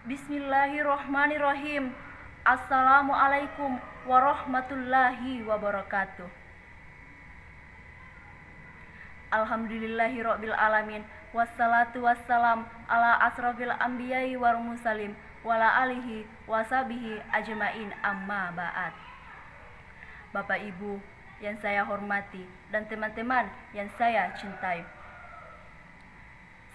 Bismillahirrohmanirrohim. Assalamualaikum warahmatullahi wabarakatuh. Alhamdulillahirabbil alamin. Wassalatu wassalam ala asrofil anbiya'i wal mursalin wala alihi wasabihi ajmain, amma ba'd. Bapak Ibu yang saya hormati dan teman-teman yang saya cintai,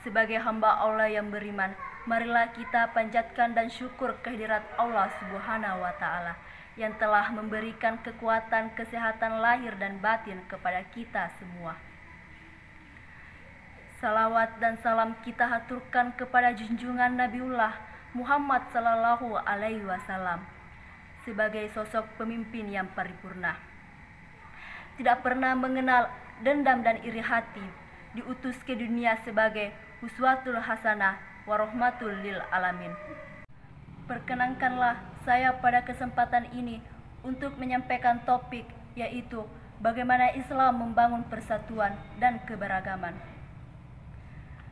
sebagai hamba Allah yang beriman, marilah kita panjatkan dan syukur kehadirat Allah Subhanahu wa Ta'ala yang telah memberikan kekuatan, kesehatan lahir dan batin kepada kita semua. Salawat dan salam kita haturkan kepada junjungan Nabiullah Muhammad Sallallahu Alaihi Wasallam sebagai sosok pemimpin yang paripurna, tidak pernah mengenal dendam dan iri hati, diutus ke dunia sebagai uswatul hasanah warahmatul lil alamin. Perkenankanlah saya pada kesempatan ini untuk menyampaikan topik, yaitu bagaimana Islam membangun persatuan dan keberagaman.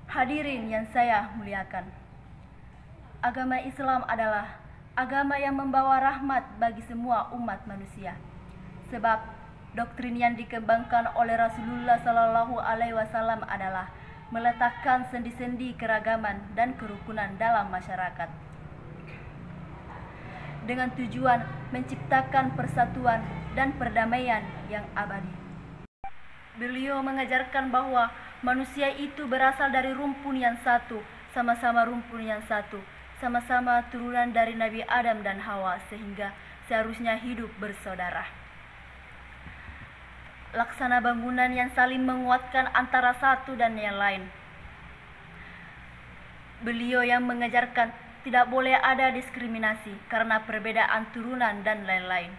Hadirin yang saya muliakan, agama Islam adalah agama yang membawa rahmat bagi semua umat manusia, sebab doktrin yang dikembangkan oleh Rasulullah Sallallahu Alaihi Wasallam adalah meletakkan sendi-sendi keragaman dan kerukunan dalam masyarakat dengan tujuan menciptakan persatuan dan perdamaian yang abadi. Beliau mengajarkan bahwa manusia itu berasal dari rumpun yang satu, sama-sama rumpun yang satu, sama-sama turunan dari Nabi Adam dan Hawa, sehingga seharusnya hidup bersaudara. Laksana bangunan yang saling menguatkan antara satu dan yang lain. Beliau yang mengajarkan tidak boleh ada diskriminasi karena perbedaan turunan dan lain-lain.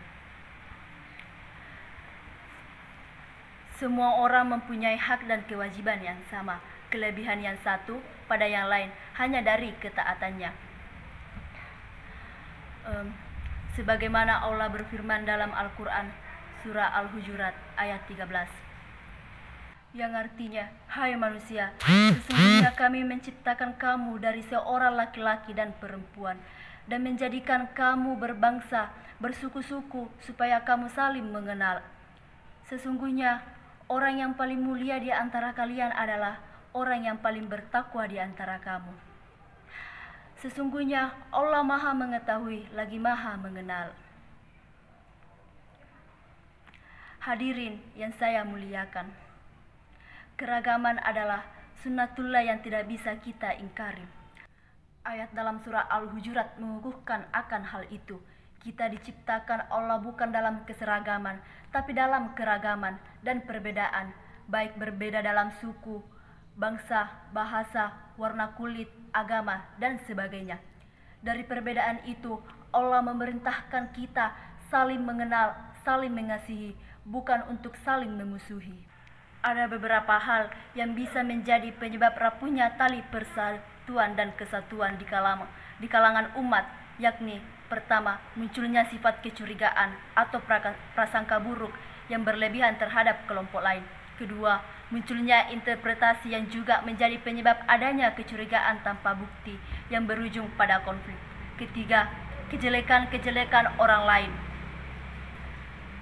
Semua orang mempunyai hak dan kewajiban yang sama, kelebihan yang satu pada yang lain hanya dari ketaatannya. Sebagaimana Allah berfirman dalam Al-Quran, surah Al-Hujurat ayat 13, yang artinya, hai manusia, sesungguhnya kami menciptakan kamu dari seorang laki-laki dan perempuan, dan menjadikan kamu berbangsa, bersuku-suku, supaya kamu saling mengenal. Sesungguhnya orang yang paling mulia di antara kalian adalah orang yang paling bertakwa di antara kamu. Sesungguhnya Allah Maha Mengetahui lagi Maha Mengenal. Hadirin yang saya muliakan, keragaman adalah sunnatullah yang tidak bisa kita ingkari. Ayat dalam surah Al-Hujurat mengukuhkan akan hal itu. Kita diciptakan Allah bukan dalam keseragaman, tapi dalam keragaman dan perbedaan, baik berbeda dalam suku, bangsa, bahasa, warna kulit, agama, dan sebagainya. Dari perbedaan itu, Allah memerintahkan kita saling mengenal, saling mengasihi, bukan untuk saling memusuhi. Ada beberapa hal yang bisa menjadi penyebab rapuhnya tali persatuan dan kesatuan di kalangan umat, yakni pertama, munculnya sifat kecurigaan atau prasangka buruk yang berlebihan terhadap kelompok lain. Kedua, munculnya interpretasi yang juga menjadi penyebab adanya kecurigaan tanpa bukti yang berujung pada konflik. Ketiga, kejelekan-kejelekan orang lain.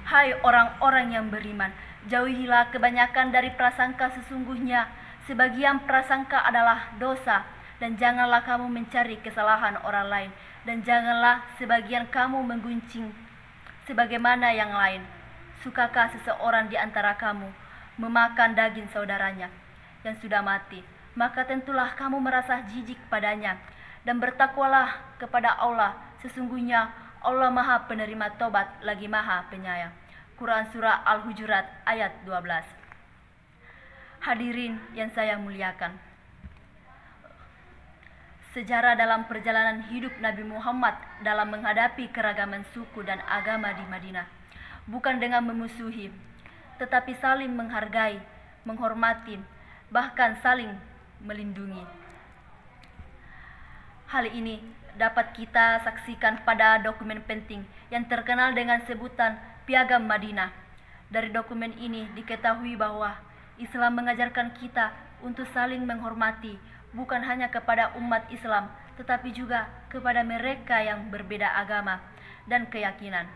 Hai orang-orang yang beriman, jauhilah kebanyakan dari prasangka, sesungguhnya sebagian prasangka adalah dosa, dan janganlah kamu mencari kesalahan orang lain, dan janganlah sebagian kamu menggunjing sebagaimana yang lain. Sukakah seseorang di antara kamu memakan daging saudaranya yang sudah mati? Maka tentulah kamu merasa jijik padanya, dan bertakwalah kepada Allah, sesungguhnya Allah Maha Penerima Tobat lagi Maha Penyayang. Quran surah Al-Hujurat ayat 12. Hadirin yang saya muliakan, sejarah dalam perjalanan hidup Nabi Muhammad dalam menghadapi keragaman suku dan agama di Madinah, bukan dengan memusuhi, tetapi saling menghargai, menghormati, bahkan saling melindungi. Hal ini dapat kita saksikan pada dokumen penting yang terkenal dengan sebutan Piagam Madinah. Dari dokumen ini diketahui bahwa Islam mengajarkan kita untuk saling menghormati, bukan hanya kepada umat Islam, tetapi juga kepada mereka yang berbeda agama dan keyakinan.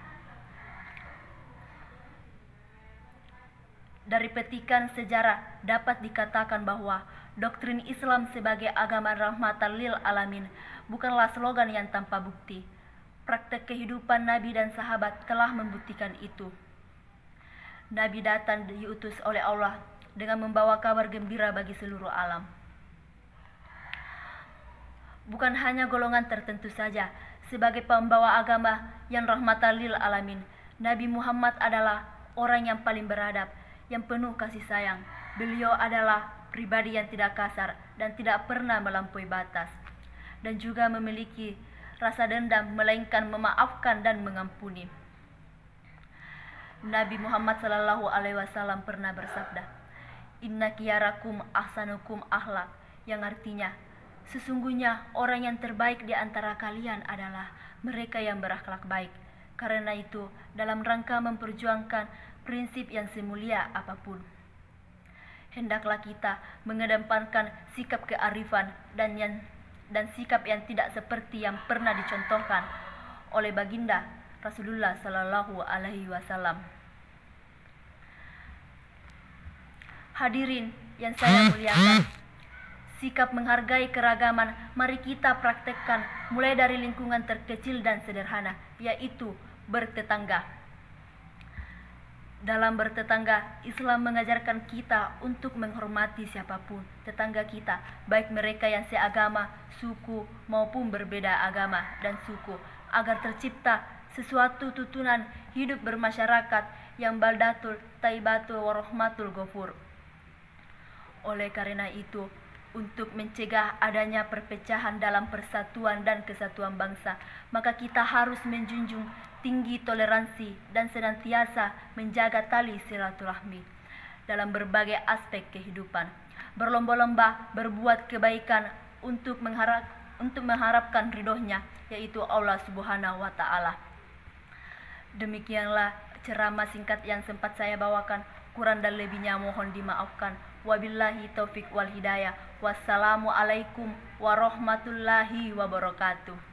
Dari petikan sejarah dapat dikatakan bahwa doktrin Islam sebagai agama rahmatan lil alamin bukanlah slogan yang tanpa bukti. Praktek kehidupan Nabi dan sahabat telah membuktikan itu. Nabi datang diutus oleh Allah dengan membawa kabar gembira bagi seluruh alam. Bukan hanya golongan tertentu saja, sebagai pembawa agama yang rahmatan lil alamin, Nabi Muhammad adalah orang yang paling beradab, yang penuh kasih sayang. Beliau adalah pribadi yang tidak kasar dan tidak pernah melampaui batas, dan juga memiliki rasa dendam, melainkan memaafkan dan mengampuni. Nabi Muhammad SAW pernah bersabda, "Inna khiyarakum ahsanukum akhlak," yang artinya, sesungguhnya orang yang terbaik di antara kalian adalah mereka yang berakhlak baik. Karena itu, dalam rangka memperjuangkan prinsip yang semulia apapun, hendaklah kita mengedepankan sikap kearifan dan sikap yang tidak seperti yang pernah dicontohkan oleh baginda Rasulullah Sallallahu Alaihi Wasallam. Hadirin yang saya muliakan, sikap menghargai keragaman mari kita praktekkan mulai dari lingkungan terkecil dan sederhana, yaitu bertetangga. Dalam bertetangga, Islam mengajarkan kita untuk menghormati siapapun tetangga kita, baik mereka yang seagama, suku, maupun berbeda agama dan suku, agar tercipta sesuatu tutunan hidup bermasyarakat yang baldatul, taibatul, warahmatul ghafur. Oleh karena itu, untuk mencegah adanya perpecahan dalam persatuan dan kesatuan bangsa, maka kita harus menjunjung tinggi toleransi dan senantiasa menjaga tali silaturahmi dalam berbagai aspek kehidupan. Berlomba-lomba berbuat kebaikan untuk mengharapkan ridhonya, yaitu Allah Subhanahu wa Ta'ala. Demikianlah ceramah singkat yang sempat saya bawakan. Kurang dan lebihnya mohon dimaafkan. Wabillahi taufik wal hidayah. Wassalamualaikum warahmatullahi wabarakatuh.